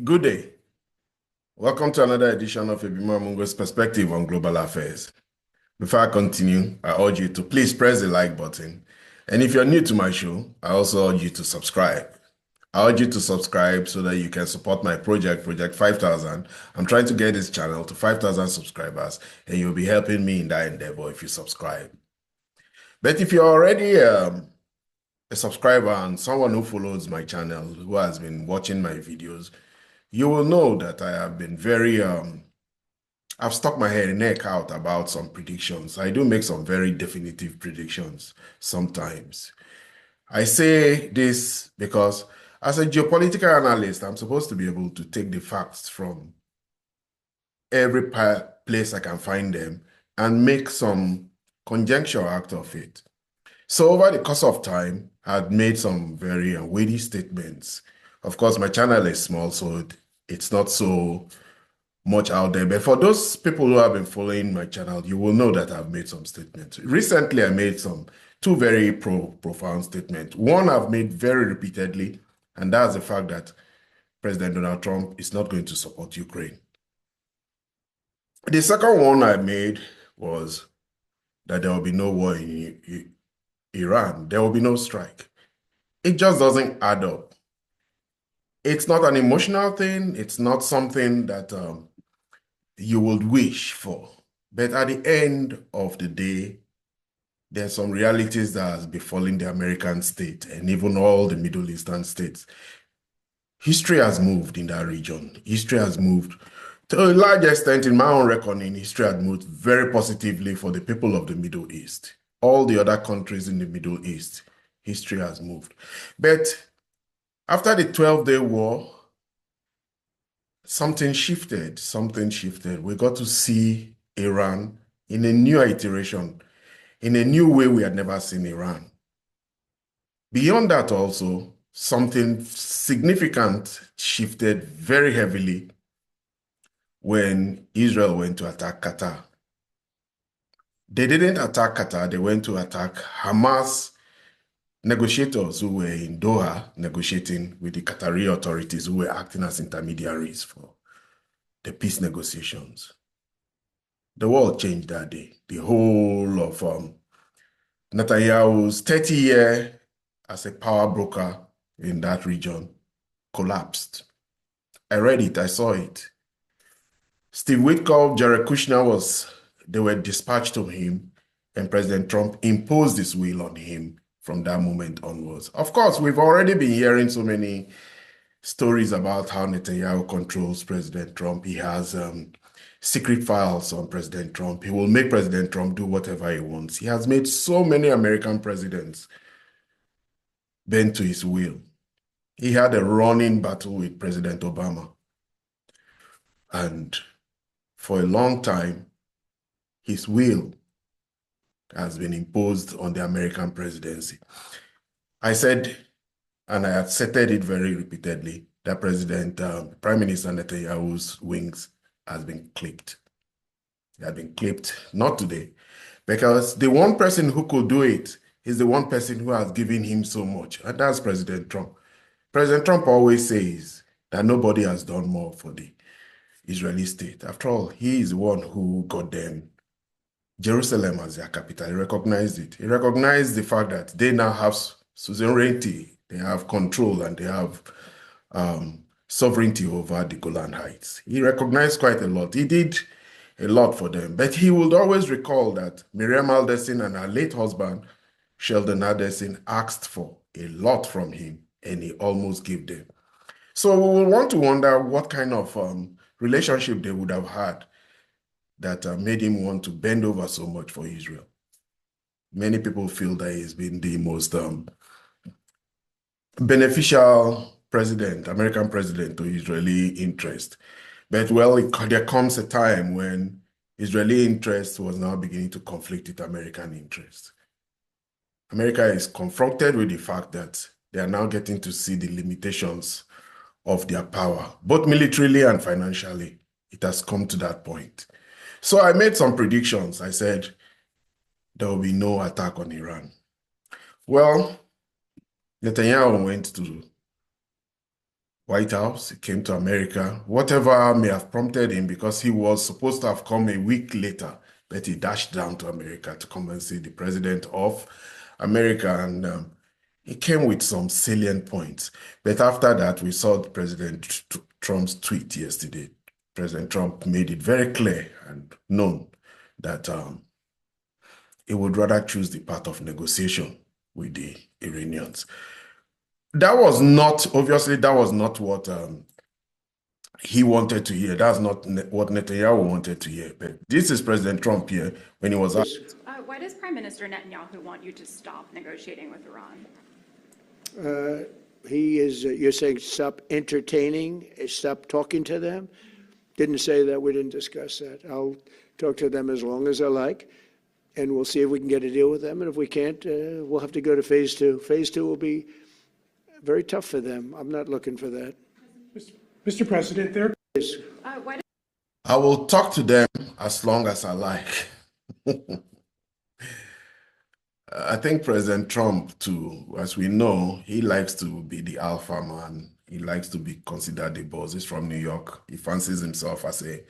Good day. Welcome to another edition of Ebima Mungo's Perspective on Global Affairs. Before I continue, I urge you to please press the like button. And if you're new to my show, I also urge you to subscribe. I urge you to subscribe so that you can support my project, Project 5000. I'm trying to get this channel to 5,000 subscribers, and you'll be helping me in that endeavor if you subscribe. But if you're already a subscriber and someone who follows my channel, who has been watching my videos, you will know that I have been I've stuck my head and neck out about some predictions. I do make some very definitive predictions sometimes. I say this because as a geopolitical analyst, I'm supposed to be able to take the facts from every place I can find them and make some conjecture out of it. So over the course of time, I've made some very weighty statements. Of course, my channel is small, so it's not so much out there. But for those people who have been following my channel, you will know that I've made some statements. Recently, I made two very profound statements. One I've made very repeatedly, and that's the fact that President Donald Trump is not going to support Ukraine. The second one I made was that there will be no war in Iran. There will be no strike. It just doesn't add up. It's not an emotional thing. It's not something that you would wish for. But at the end of the day, there's some realities that has befallen the American state and even all the Middle Eastern states. History has moved in that region. History has moved to a large extent, in my own reckoning, history has moved very positively for the people of the Middle East. All the other countries in the Middle East, history has moved. But after the 12-day war, something shifted. We got to see Iran in a new iteration, in a new way we had never seen Iran. Beyond that also, something significant shifted very heavily when Israel went to attack Qatar. They didn't attack Qatar, they went to attack Hamas negotiators who were in Doha negotiating with the Qatari authorities who were acting as intermediaries for the peace negotiations. The world changed that day. The whole of Netanyahu's 30-year as a power broker in that region collapsed. I read it, I saw it. Steve Witkoff, Jared Kushner they were dispatched to him, and President Trump imposed his will on him from that moment onwards. Of course, we've already been hearing so many stories about how Netanyahu controls President Trump. He has secret files on President Trump. He will make President Trump do whatever he wants. He has made so many American presidents bend to his will. He had a running battle with President Obama. And for a long time, his will has been imposed on the American presidency. I said, and I have stated it very repeatedly, that Prime Minister Netanyahu's wings has been clipped. They have been clipped, not today, because the one person who could do it is the one person who has given him so much, and that's President Trump. President Trump always says that nobody has done more for the Israeli state. After all, he is the one who got them Jerusalem as their capital. He recognized it. He recognized the fact that they now have sovereignty, they have control, and they have sovereignty over the Golan Heights. He recognized quite a lot. He did a lot for them. But he would always recall that Miriam Alderson and her late husband, Sheldon Alderson, asked for a lot from him, and he almost gave them. So we will want to wonder what kind of relationship they would have had that made him want to bend over so much for Israel. Many people feel that he's been the most beneficial president, American president to Israeli interest. But well, there comes a time when Israeli interest was now beginning to conflict with American interest. America is confronted with the fact that they are now getting to see the limitations of their power, both militarily and financially. It has come to that point. So I made some predictions. I said there will be no attack on Iran. Well, Netanyahu White House. He came to America. Whatever may have prompted him, because he was supposed to have come a week later, but he dashed down to America to come and see the president of America. And he came with some salient points. But after that, we saw President Trump's tweet yesterday. President Trump made it very clear and known that he would rather choose the path of negotiation with the Iranians. That was not, obviously, that was not what he wanted to hear. That's not what Netanyahu wanted to hear. But this is President Trump here when he was asked. Why does Prime Minister Netanyahu want you to stop negotiating with Iran? You're saying stop entertaining, stop talking to them? Didn't say that, we didn't discuss that. I'll talk to them as long as I like, and we'll see if we can get a deal with them. And if we can't, we'll have to go to phase two. Phase two will be very tough for them. I'm not looking for that. Mr. President, there. I will talk to them as long as I like. I think President Trump, too, as we know, he likes to be the alpha man. He likes to be considered the boss. He's from New York. He fancies himself as a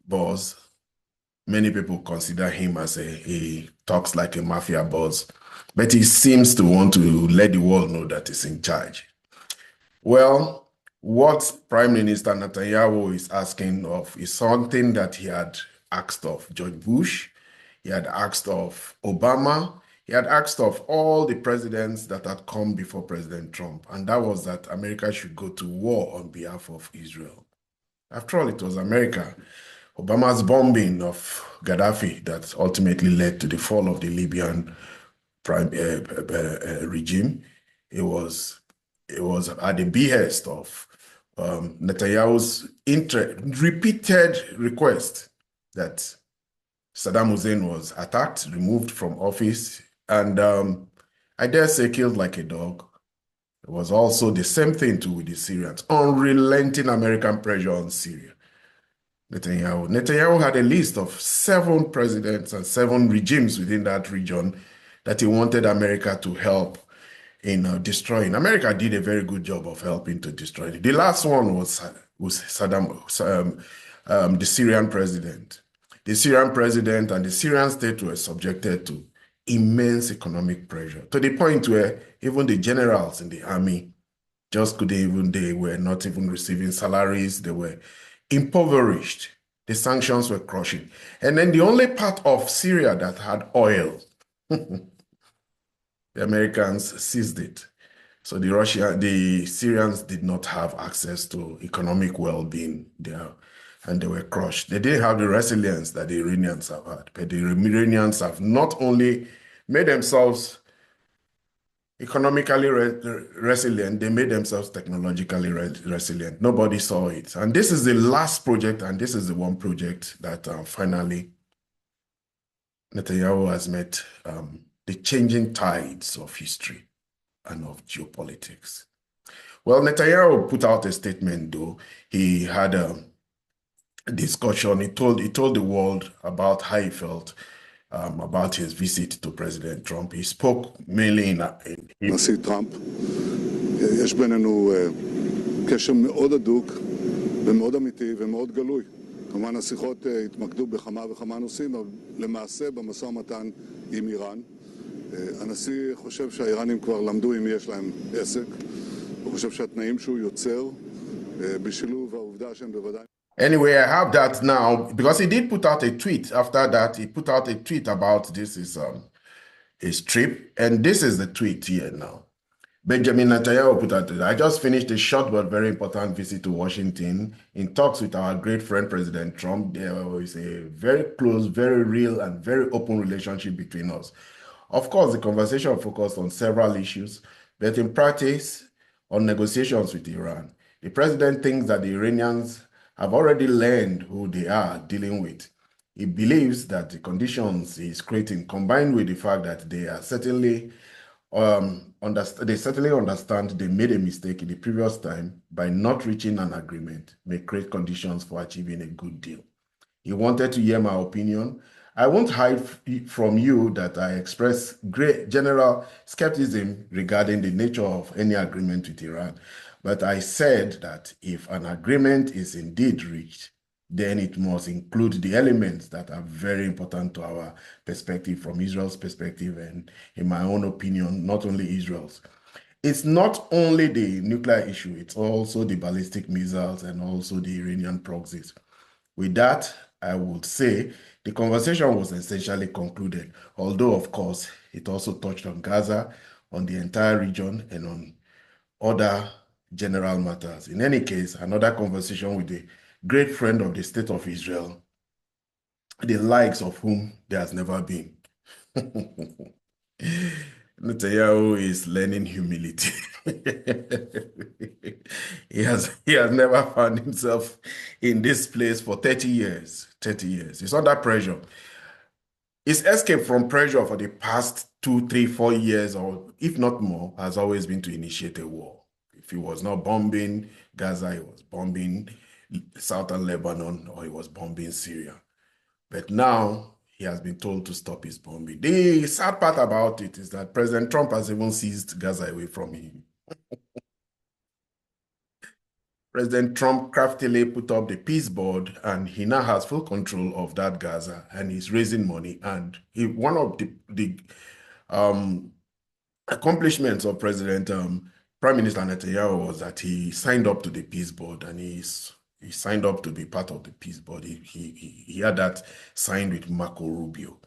boss. Many people consider him as he talks like a mafia boss, but he seems to want to let the world know that he's in charge. Well, what Prime Minister Netanyahu is asking of is something that he had asked of George Bush, he had asked of Obama, he had asked of all the presidents that had come before President Trump, and that was that America should go to war on behalf of Israel. After all, it was America. Obama's bombing of Gaddafi that ultimately led to the fall of the Libyan regime. It was at the behest of Netanyahu's repeated request that Saddam Hussein was attacked, removed from office, and I dare say killed like a dog. It was also the same thing too with the Syrians, unrelenting American pressure on Syria. Netanyahu had a list of 7 presidents and 7 regimes within that region that he wanted America to help in destroying. America did a very good job of helping to destroy it. The last one was Saddam, the Syrian president. The Syrian president and the Syrian state were subjected to immense economic pressure, to the point where even the generals in the army they were not even receiving salaries. They were impoverished. The sanctions were crushing. And then the only part of Syria that had oil, the Americans seized it. So the Syrians did not have access to economic well-being there, and they were crushed. They didn't have the resilience that the Iranians have had, but the Iranians have not only made themselves economically resilient, they made themselves technologically resilient. Nobody saw it. And this is the last project, and this is the one project that finally Netanyahu has met the changing tides of history and of geopolitics. Well, Netanyahu put out a statement, though. He had a discussion. He told the world about how he felt about his visit to President Trump. He spoke mainly in נשיא טראמפ, יש בינינו קשר מאוד הדוק ומאוד אמיתי ומאוד גלוי. כמובן השיחות התמקדו בכמה וכמה נושאים, אבל למעשה במשא ומתן עם איראן. הנשיא חושב שהאיראנים כבר למדו אם יש להם עסק. הוא חושב שהתנאים שהוא יוצר בשילוב העובדה שהם בוודאי... Anyway, I have that now because he did put out a tweet. After that, he put out a tweet about his trip, and this is the tweet here now. Benjamin Netanyahu put out, I just finished a short but very important visit to Washington in talks with our great friend President Trump. There is a very close, very real, and very open relationship between us. Of course, the conversation focused on several issues, but in practice, on negotiations with Iran. The president thinks that the Iranians have already learned who they are dealing with. He believes that the conditions he's creating, combined with the fact that they are certainly understand they made a mistake in the previous time by not reaching an agreement, may create conditions for achieving a good deal. He wanted to hear my opinion. I won't hide from you that I express great general skepticism regarding the nature of any agreement with Iran. But I said that if an agreement is indeed reached, then it must include the elements that are very important to our perspective, from Israel's perspective, and in my own opinion, not only Israel's. It's not only the nuclear issue, it's also the ballistic missiles and also the Iranian proxies. With that, I would say the conversation was essentially concluded, although, of course, it also touched on Gaza, on the entire region, and on other general matters. In any case, another conversation with a great friend of the State of Israel, the likes of whom there has never been. Netanyahu is learning humility. He has never found himself in this place for 30 years. 30 years. He's under pressure. His escape from pressure for the past 2, 3, 4 years, or if not more, has always been to initiate a war. If he was not bombing Gaza, he was bombing southern Lebanon, or he was bombing Syria. But now he has been told to stop his bombing. The sad part about it is that President Trump has even seized Gaza away from him. President Trump craftily put up the peace board, and he now has full control of that Gaza, and he's raising money. And one of the accomplishments of Prime Minister Netanyahu was that he signed up to the peace board, and he signed up to be part of the peace board. He had that signed with Marco Rubio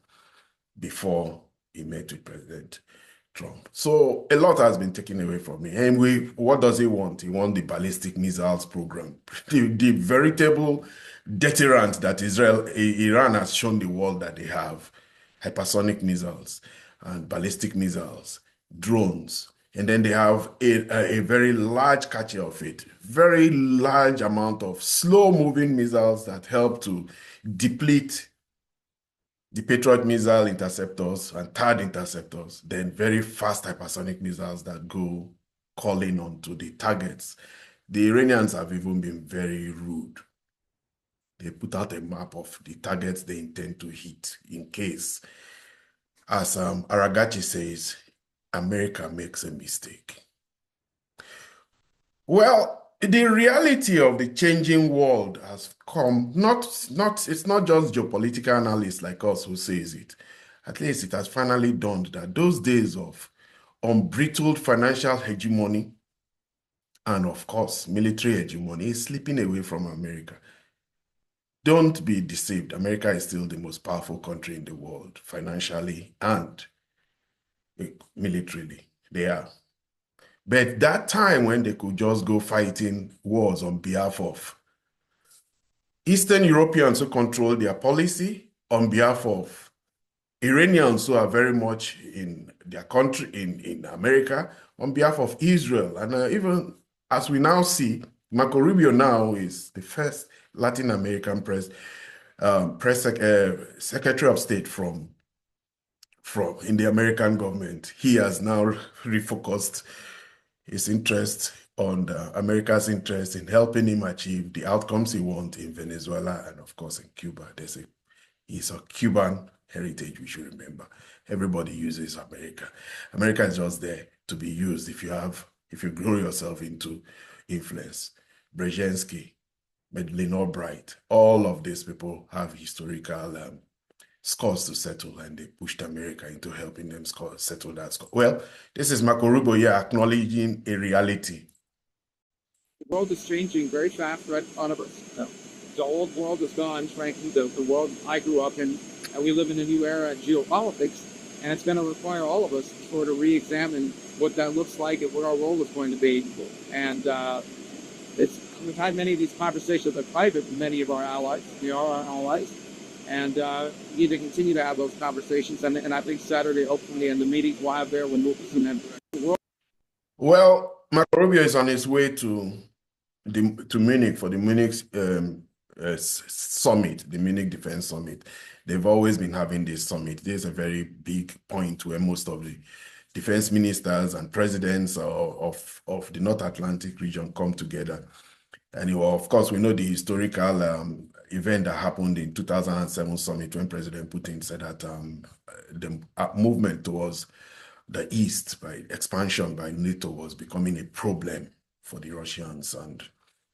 before he met with President Trump. So a lot has been taken away from me. And what does he want? He wants the ballistic missiles program, the veritable deterrent that Iran has shown the world that they have: hypersonic missiles and ballistic missiles, drones. And then they have a very large catcher of it, very large amount of slow-moving missiles that help to deplete the Patriot missile interceptors and THAAD interceptors, then very fast hypersonic missiles that go calling onto the targets. The Iranians have even been very rude. They put out a map of the targets they intend to hit in case, as Aragachi says, America makes a mistake. Well, the reality of the changing world has come, it's not just geopolitical analysts like us who says it. At least it has finally dawned that those days of unbridled financial hegemony and, of course, military hegemony is slipping away from America. Don't be deceived. America is still the most powerful country in the world, financially and militarily. They are. But that time when they could just go fighting wars on behalf of Eastern Europeans who control their policy, on behalf of Iranians who are very much in their country, in America, on behalf of Israel. And even as we now see, Marco Rubio now is the first Latin American Secretary of State from in the American government. He has now refocused his interest on America's interest in helping him achieve the outcomes he wants in Venezuela and, of course, in Cuba. He's a Cuban heritage, we should remember. Everybody uses America. America is just there to be used if you grow yourself into influence. Brzezinski, Madeleine Albright, all of these people have historical scores to settle, and they pushed America into helping them settle that score. Well, this is Marco Rubio here acknowledging a reality. The world is changing very fast right in front of us. The old world is gone, frankly, the world I grew up in, and we live in a new era in geopolitics, and it's going to require all of us to sort of re-examine what that looks like and what our role is going to be. And we've had many of these conversations in private with many of our allies. We are our allies. And we need to continue to have those conversations. And I think Saturday, hopefully, and the meetings we'll have there when Lucas and them. Well, Marco Rubio is on his way to Munich for the Munich summit, the Munich Defense Summit. They've always been having this summit. There's a very big point where most of the defense ministers and presidents of the North Atlantic region come together. And of course, we know the historical event that happened in 2007 summit when President Putin said that the movement towards the East by expansion by NATO was becoming a problem for the Russians, and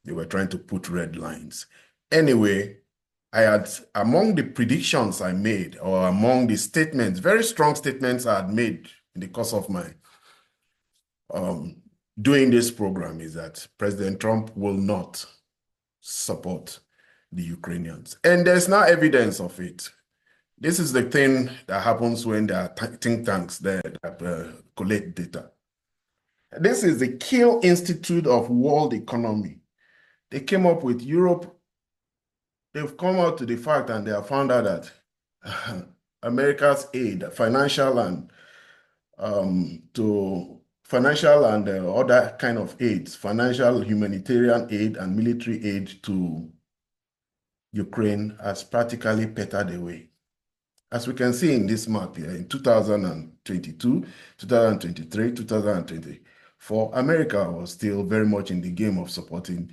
they were trying to put red lines. Anyway, I had, among the predictions I made, or among the statements, very strong statements I had made in the course of my doing this program, is that President Trump will not support the Ukrainians. And there's now evidence of it. This is the thing that happens when there are think tanks there that collect data. This is the Kiel Institute of World Economy. They came up with Europe. They've come out to the fact, and they have found out that America's aid, financial and other kind of aids, financial, humanitarian aid, and military aid to Ukraine has practically petered away. As we can see in this map here, in 2022, 2023, 2024, America was still very much in the game of supporting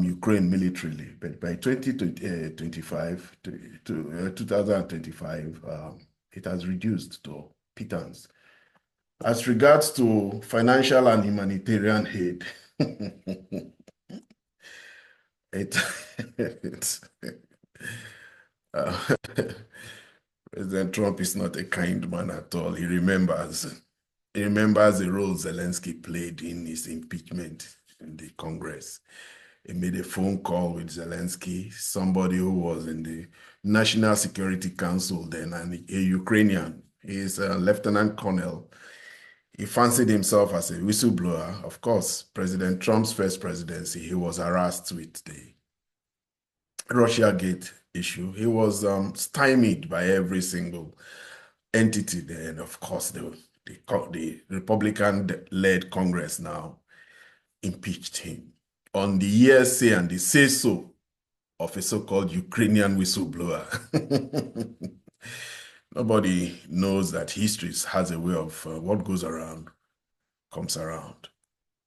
Ukraine militarily. But by 2025, 2025, it has reduced to pittance. As regards to financial and humanitarian aid, President Trump is not a kind man at all. He remembers the role Zelensky played in his impeachment in the Congress. He made a phone call with Zelensky, somebody who was in the National Security Council then, and a Ukrainian. He is a lieutenant colonel. He fancied himself as a whistleblower. Of course, President Trump's first presidency, he was harassed with the Russiagate issue. He was stymied by every single entity there. And of course, the Republican-led Congress now impeached him on the hearsay and the say-so of a so-called Ukrainian whistleblower. Nobody knows that history has a way of what goes around comes around.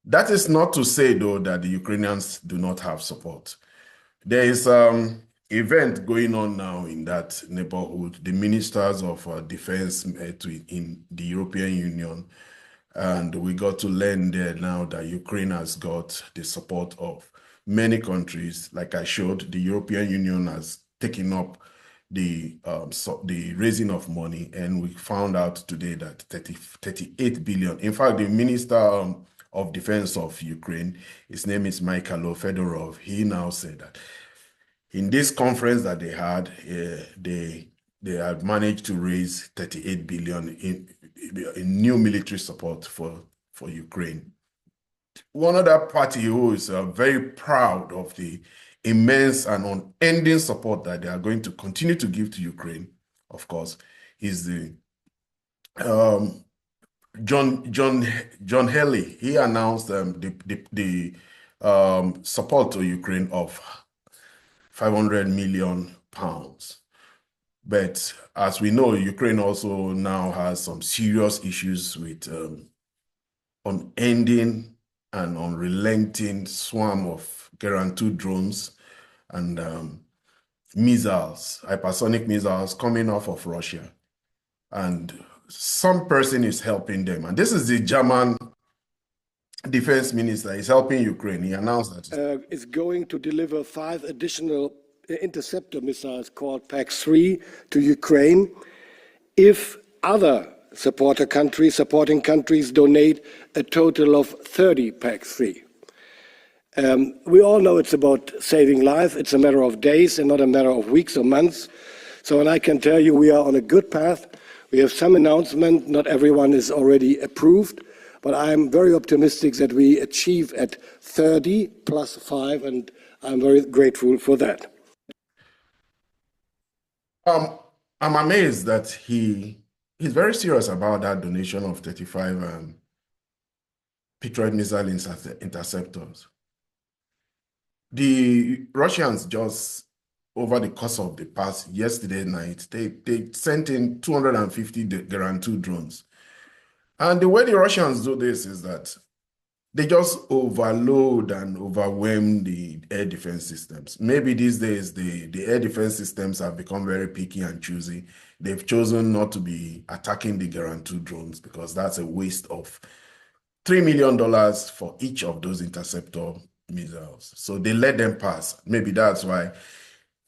That is not to say, though, that the Ukrainians do not have support. There is event going on now in that neighborhood. The ministers of defense met in the European Union, and we got to learn there now that Ukraine has got the support of many countries. Like I showed, the European Union has taken up the raising of money, and we found out today that 38 billion. In fact, the minister of defense of Ukraine, his name is Mikhailo Fedorov, he now said that in this conference that they had, they had managed to raise 38 billion in new military support for Ukraine. One other party who is very proud of the immense and unending support that they are going to continue to give to Ukraine, of course, is the John Haley. He announced the support to Ukraine of 500 million pounds. But as we know, Ukraine also now has some serious issues with unending and unrelenting swarm of guaranteed drones and missiles, hypersonic missiles coming off of Russia. And some person is helping them. And this is the German defense minister. He's helping Ukraine. He announced that is going to deliver 5 additional interceptor missiles called PAC-3 to Ukraine if other supporting countries donate a total of 30 PAC-3. We all know it's about saving life. It's a matter of days and not a matter of weeks or months. So, and I can tell you we are on a good path. We have some announcement. Not everyone is already approved, but I'm very optimistic that we achieve at 30 plus 5, and I'm very grateful for that. I'm amazed that he's very serious about that donation of 35 Patriot missile interceptors. The Russians just, over the course of the past, yesterday night, they sent in 250 guaranteed drones. And the way the Russians do this is that they just overload and overwhelm the air defense systems. Maybe these days, the air defense systems have become very picky and choosy. They've chosen not to be attacking the guaranteed drones because that's a waste of $3 million for each of those interceptor missiles. So they let them pass. Maybe that's why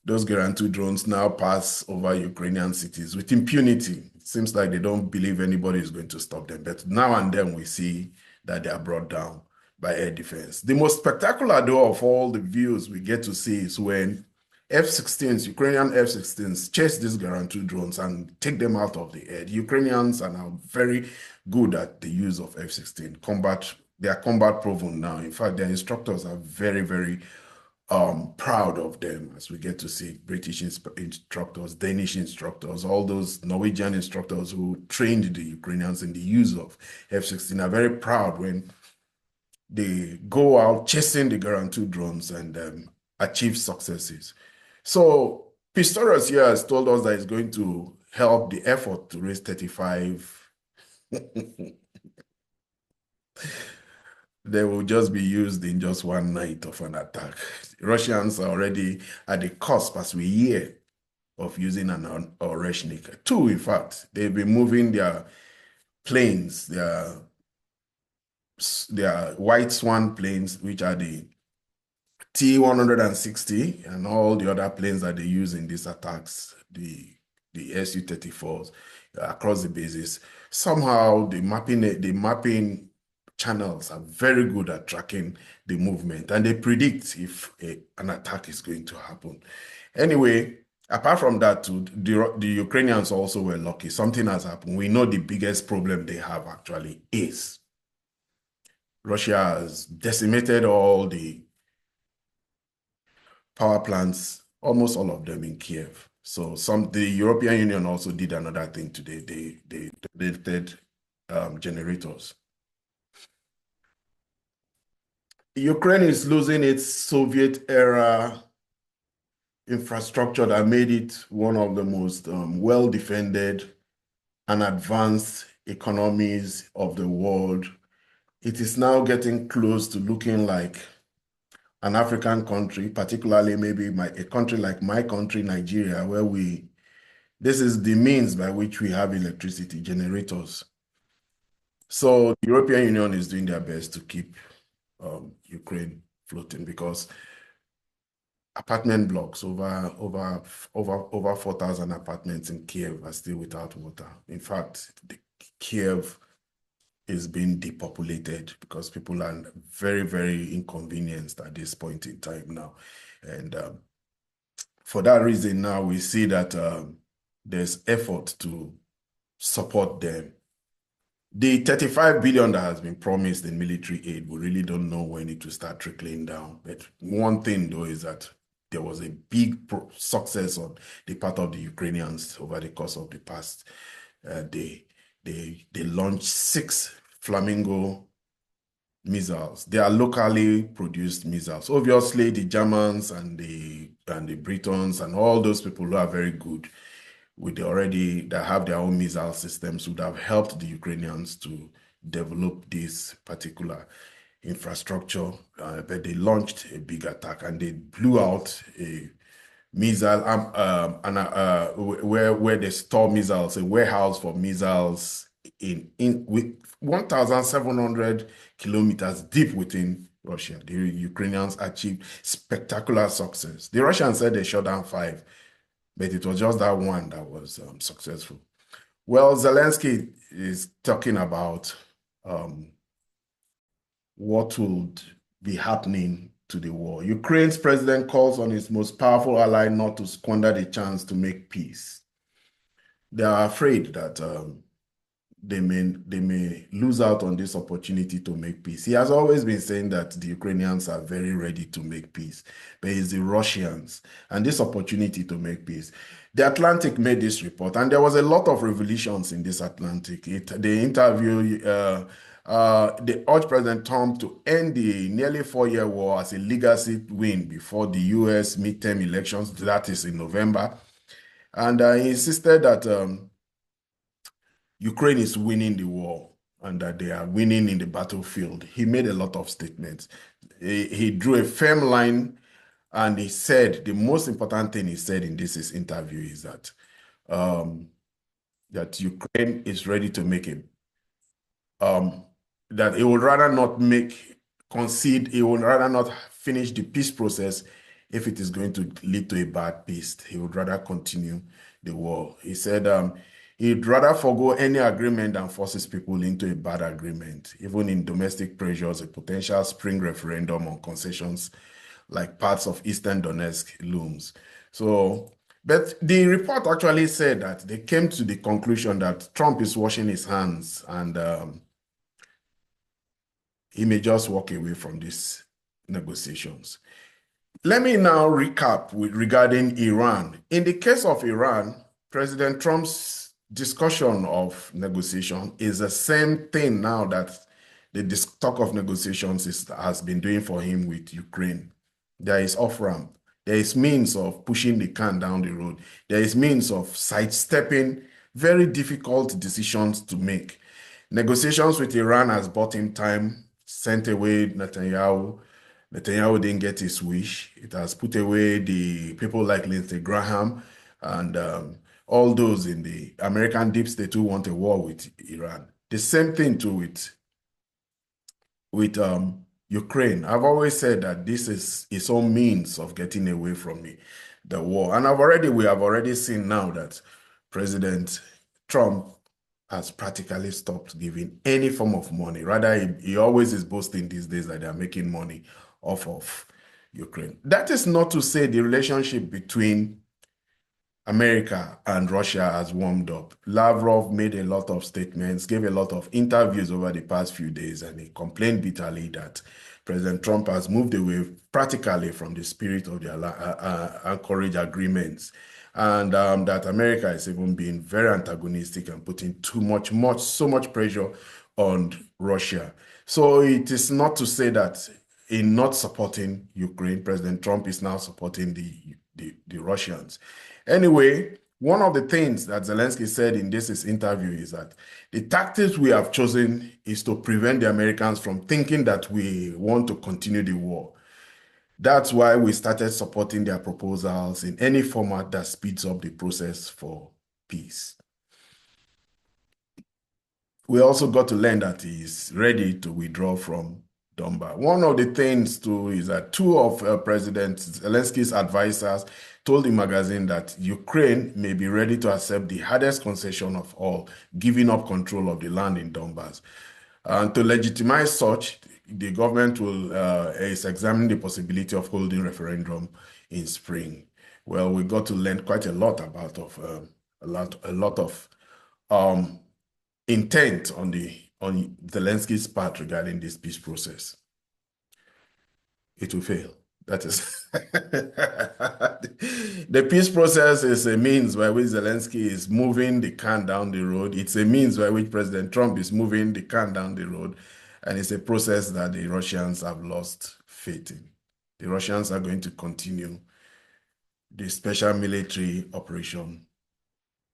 those Guarantee drones now pass over Ukrainian cities with impunity. It seems like they don't believe anybody is going to stop them. But now and then we see that they are brought down by air defense. The most spectacular, though, of all the views we get to see is when F-16s, Ukrainian F-16s, chase these Guarantee drones and take them out of the air. The Ukrainians are now very good at the use of F-16 combat. They are combat proven now. In fact, their instructors are very, very proud of them, as we get to see British instructors, Danish instructors, all those Norwegian instructors who trained the Ukrainians in the use of F-16 are very proud when they go out chasing the Guarantee drones and achieve successes. So Pistorius here has told us that it's going to help the effort to raise 35. They will just be used in just one night of an attack. The Russians are already at the cusp, as we hear, of using an Oreshnik. Two, in fact, they've been moving their planes, their White Swan planes, which are the T-160 and all the other planes that they use in these attacks, the Su-34s across the bases. Somehow the mapping channels are very good at tracking the movement, and they predict if an attack is going to happen. Anyway, apart from that, too, the Ukrainians also were lucky. Something has happened. We know the biggest problem they have actually is Russia has decimated all the power plants, almost all of them in Kiev. So the European Union also did another thing today. They deleted generators. Ukraine is losing its Soviet-era infrastructure that made it one of the most well-defended and advanced economies of the world. It is now getting close to looking like an African country, particularly maybe a country like my country, Nigeria, where this is the means by which we have electricity generators. So the European Union is doing their best to keep Ukraine floating, because apartment blocks, over 4,000 apartments in Kiev are still without water. In fact, Kiev is being depopulated because people are very, very inconvenienced at this point in time now. And for that reason, now we see that there's effort to support them. The 35 billion that has been promised in military aid, we really don't know when it will start trickling down. But one thing, though, is that there was a big success on the part of the Ukrainians over the course of the past day. They launched 6 Flamingo missiles. They are locally produced missiles. Obviously, the Germans and the Britons and all those people who are very good that have their own missile systems would have helped the Ukrainians to develop this particular infrastructure, but they launched a big attack and they blew out a missile where they store missiles, a warehouse for missiles with 1,700 kilometers deep within Russia. The Ukrainians achieved spectacular success. The Russians said they shot down 5, but it was just that one that was successful. Well, Zelensky is talking about what would be happening to the war. Ukraine's president calls on his most powerful ally not to squander the chance to make peace. They are afraid that they may lose out on this opportunity to make peace. He has always been saying that the Ukrainians are very ready to make peace, but it's the Russians and this opportunity to make peace. The Atlantic made this report, and there was a lot of revelations in this Atlantic. They urged President Trump to end the nearly 4-year war as a legacy win before the U.S. midterm elections, that is in November. And he insisted that Ukraine is winning the war and that they are winning in the battlefield. He made a lot of statements. He drew a firm line, and he said, the most important thing he said in this interview is that that Ukraine is ready to make that he would rather not concede, he would rather not finish the peace process if it is going to lead to a bad peace. He would rather continue the war. He said he'd rather forgo any agreement than force his people into a bad agreement, even in domestic pressures. A potential spring referendum on concessions like parts of Eastern Donetsk looms. So, but the report actually said that they came to the conclusion that Trump is washing his hands and he may just walk away from these negotiations. Let me now recap regarding Iran. In the case of Iran, President Trump's discussion of negotiation is the same thing now that the talk of negotiations has been doing for him with Ukraine. There is off-ramp. There is means of pushing the can down the road. There is means of sidestepping very difficult decisions to make. Negotiations with Iran has bought him time, sent away Netanyahu. Netanyahu didn't get his wish. It has put away the people like Lindsey Graham and all those in the American deep state who want a war with Iran. The same thing too with Ukraine. I've always said that this is its own means of getting away from the war. And we have already seen now that President Trump has practically stopped giving any form of money. Rather, he always is boasting these days that they are making money off of Ukraine. That is not to say the relationship between America and Russia has warmed up. Lavrov made a lot of statements, gave a lot of interviews over the past few days, and he complained bitterly that President Trump has moved away practically from the spirit of the Anchorage agreements, and that America is even being very antagonistic and putting so much pressure on Russia. So it is not to say that in not supporting Ukraine, President Trump is now supporting the Russians. Anyway, one of the things that Zelensky said in this interview is that the tactics we have chosen is to prevent the Americans from thinking that we want to continue the war. That's why we started supporting their proposals in any format that speeds up the process for peace. We also got to learn that he's ready to withdraw from Donbas. One of the things too is that two of President Zelensky's advisors told the magazine that Ukraine may be ready to accept the hardest concession of all, giving up control of the land in Donbas. And to legitimize such, the government is examining the possibility of holding referendum in spring. Well, we got to learn quite a lot about a lot of intent on Zelensky's part regarding this peace process. It will fail. That is the peace process is a means by which Zelensky is moving the can down the road. It's a means by which President Trump is moving the can down the road. And it's a process that the Russians have lost faith in. The Russians are going to continue the special military operation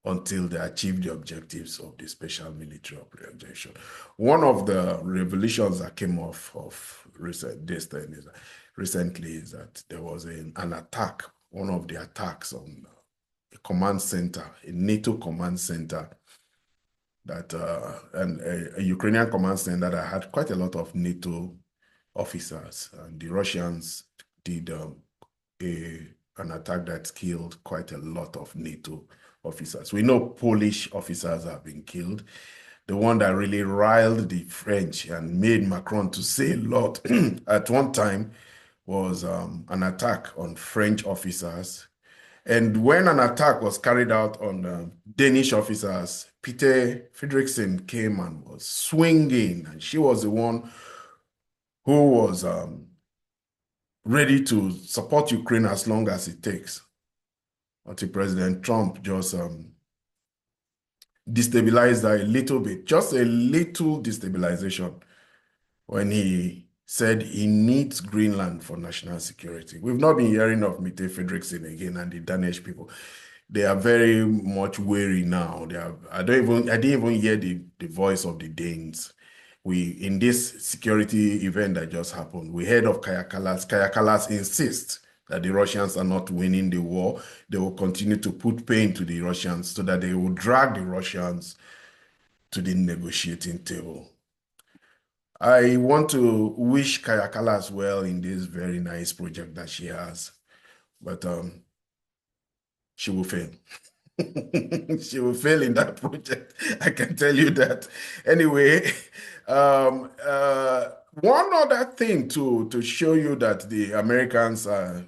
until they achieve the objectives of the special military operation. One of the revelations that came off of recently is that there was an attack, one of the attacks on a command center, a Nato command center, that and a Ukrainian command center that had quite a lot of NATO officers, and the Russians did an attack that killed quite a lot of NATO officers. We know Polish officers have been killed. The one that really riled the French and made Macron to say a lot at one time was an attack on French officers. And when an attack was carried out on Danish officers, Peter Frederiksen came and was swinging, and she was the one who was ready to support Ukraine as long as it takes. Until President Trump just destabilized her a little bit, just a little destabilization, when he said he needs Greenland for national security. We've not been hearing of Mette Frederiksen again and the Danish people. They are very much wary now. I didn't even hear the voice of the Danes. In this security event that just happened, we heard of Kaja Kallas. Kaja Kallas insists that the Russians are not winning the war. They will continue to put pain to the Russians so that they will drag the Russians to the negotiating table. I want to wish Kaya Kallas well in this very nice project that she has, but she will fail. She will fail in that project. I can tell you that. Anyway, one other thing to show you that the Americans are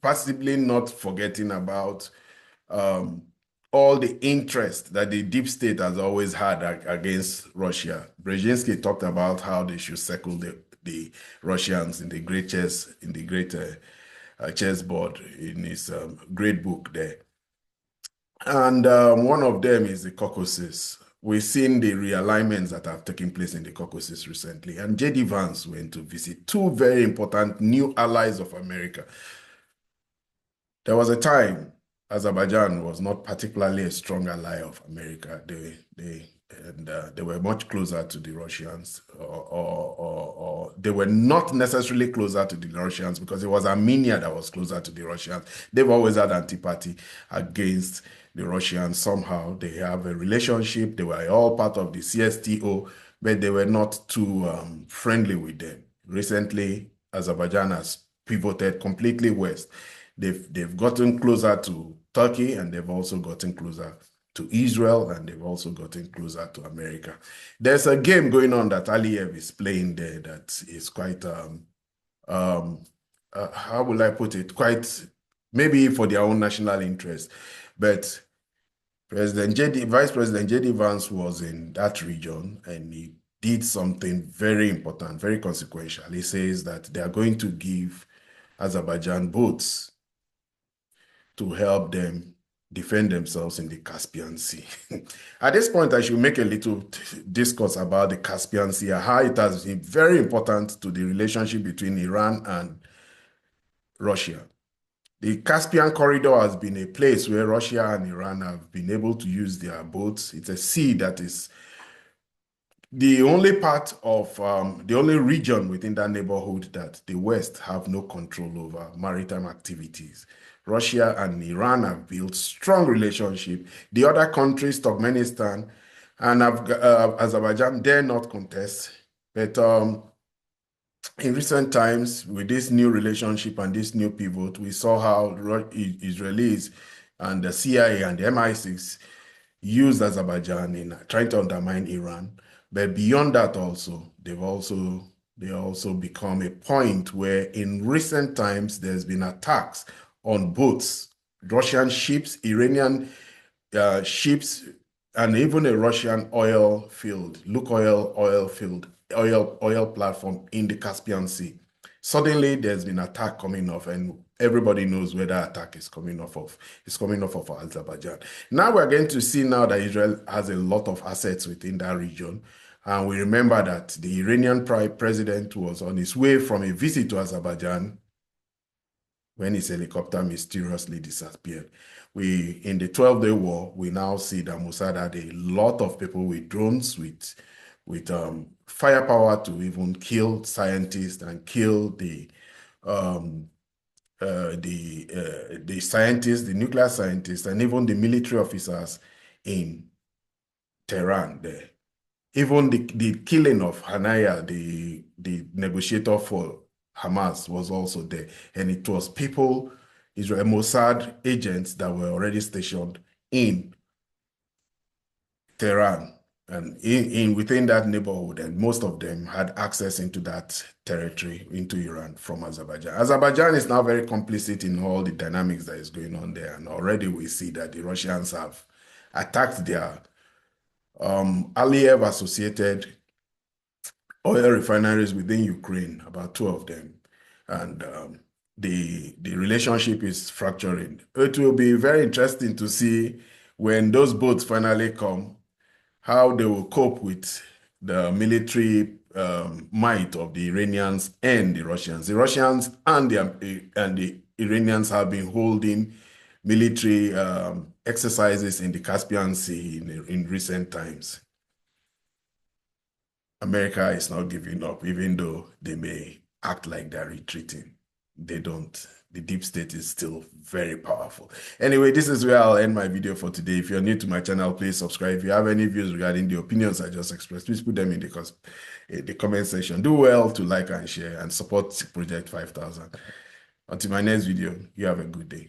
possibly not forgetting about um, all the interest that the deep state has always had against Russia. Brzezinski talked about how they should circle the Russians in the great chessboard in his great book there. And one of them is the Caucasus. We've seen the realignments that have taken place in the Caucasus recently. And J.D. Vance went to visit two very important new allies of America. There was a time Azerbaijan was not particularly a strong ally of America. They were much closer to the Russians, or they were not necessarily closer to the Russians because it was Armenia that was closer to the Russians. They've always had antipathy against the Russians. Somehow they have a relationship. They were all part of the CSTO, but they were not too friendly with them. Recently, Azerbaijan has pivoted completely west. They've gotten closer to Turkey, and they've also gotten closer to Israel, and they've also gotten closer to America. There's a game going on that Aliyev is playing there that is quite, how will I put it? Quite maybe for their own national interest. But Vice President J.D. Vance was in that region, and he did something very important, very consequential. He says that they are going to give Azerbaijan boats to help them defend themselves in the Caspian Sea. At this point, I should make a little discourse about the Caspian Sea, how it has been very important to the relationship between Iran and Russia. The Caspian corridor has been a place where Russia and Iran have been able to use their boats. It's a sea that is the only part of the only region within that neighborhood that the West have no control over maritime activities. Russia and Iran have built strong relationship. The other countries, Turkmenistan and Azerbaijan, dare not contest. But in recent times, with this new relationship and this new pivot, we saw how Israelis and the CIA and the MI6 used Azerbaijan in trying to undermine Iran. But beyond that also, they also become a point where in recent times, there's been attacks on boats, Russian ships, Iranian ships, and even a Russian oil field, Lukoil oil platform in the Caspian Sea. Suddenly, there's been an attack coming off, and everybody knows where that attack is coming off of. It's coming off of Azerbaijan. Now we're going to see now that Israel has a lot of assets within that region. And we remember that the Iranian president was on his way from a visit to Azerbaijan when his helicopter mysteriously disappeared. In the 12-day war, we now see that Mossad had a lot of people with drones, with firepower to even kill scientists and kill the scientists, the nuclear scientists, and even the military officers in Tehran there. Even the killing of Hanaya, the negotiator for Hamas, was also there. And it was people, Israel Mossad agents that were already stationed in Tehran and within that neighborhood, and most of them had access into that territory, into Iran from Azerbaijan. Azerbaijan is now very complicit in all the dynamics that is going on there, and already we see that the Russians have attacked their Aliyev-associated oil refineries within Ukraine, about 2 of them, and the relationship is fracturing. It will be very interesting to see when those boats finally come, how they will cope with the military might of the Iranians and the Russians. The Russians and the Iranians have been holding military exercises in the Caspian Sea in recent times. America is not giving up, even though they may act like they're retreating. they don't. The deep state is still very powerful. Anyway, this is where I'll end my video for today. If you're new to my channel, please subscribe. If you have any views regarding the opinions I just expressed, please put them in the comment section. Do well to like and share and support Project 5000. Until my next video, you have a good day.